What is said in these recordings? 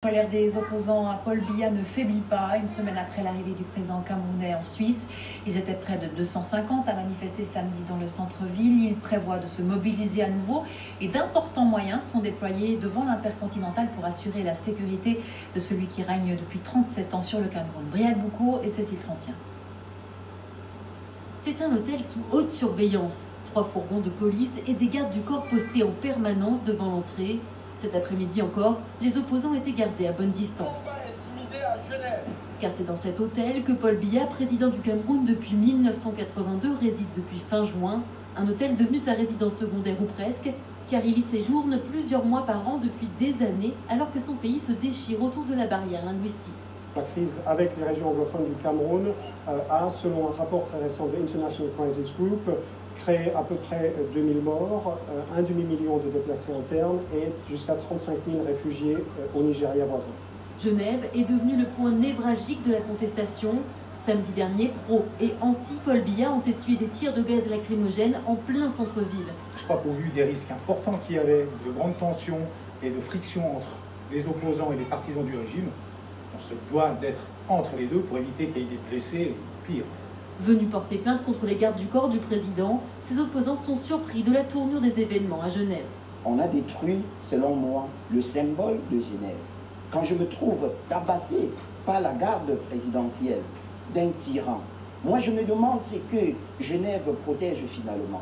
colère des opposants à Paul Biya ne faiblit pas. Une semaine après l'arrivée du président camerounais en Suisse, ils étaient près de 250 à manifester samedi dans le centre-ville. Ils prévoient de se mobiliser à nouveau et d'importants moyens sont déployés devant l'Intercontinental pour assurer la sécurité de celui qui règne depuis 37 ans sur le Cameroun. Briac Boucourt et Cécile Trantien. C'est un hôtel sous haute surveillance. 3 fourgons de police et des gardes du corps postés en permanence devant l'entrée. Cet après-midi encore, les opposants étaient gardés à bonne distance. Car c'est dans cet hôtel que Paul Biya, président du Cameroun depuis 1982, réside depuis fin juin. Un hôtel devenu sa résidence secondaire ou presque, car il y séjourne plusieurs mois par an depuis des années, alors que son pays se déchire autour de la barrière linguistique. La crise avec les régions anglophones du Cameroun a, selon un rapport très récent de International Crisis Group, créé à peu près 2000 morts, un demi-million de déplacés internes et jusqu'à 35 000 réfugiés au Nigeria voisin. Genève est devenue le point névralgique de la contestation. Samedi dernier, pro et anti-Paul Biya ont essuyé des tirs de gaz lacrymogène en plein centre-ville. Je crois qu'au vu des risques importants qu'il y avait, de grandes tensions et de frictions entre les opposants et les partisans du régime, on se doit d'être entre les deux pour éviter qu'il y ait des blessés ou pire. Venus porter plainte contre les gardes du corps du président, ces opposants sont surpris de la tournure des événements à Genève. On a détruit, selon moi, le symbole de Genève. Quand je me trouve tabassé par la garde présidentielle d'un tyran, moi je me demande ce que Genève protège finalement.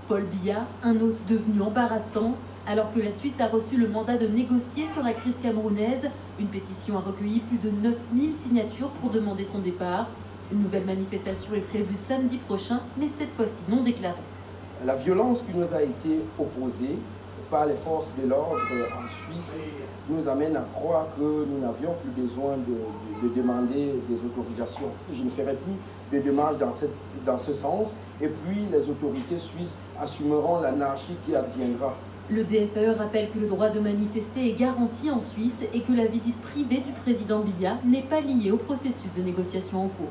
Paul Biya, un hôte devenu embarrassant, alors que la Suisse a reçu le mandat de négocier sur la crise camerounaise. Une pétition a recueilli plus de 9000 signatures pour demander son départ. Une nouvelle manifestation est prévue samedi prochain, mais cette fois-ci non déclarée. La violence qui nous a été opposée par les forces de l'ordre en Suisse nous amène à croire que nous n'avions plus besoin de demander des autorisations. Je ne ferai plus de démarches dans ce sens, et puis les autorités suisses assumeront l'anarchie qui adviendra. Le DFE rappelle que le droit de manifester est garanti en Suisse et que la visite privée du président Biya n'est pas liée au processus de négociation en cours.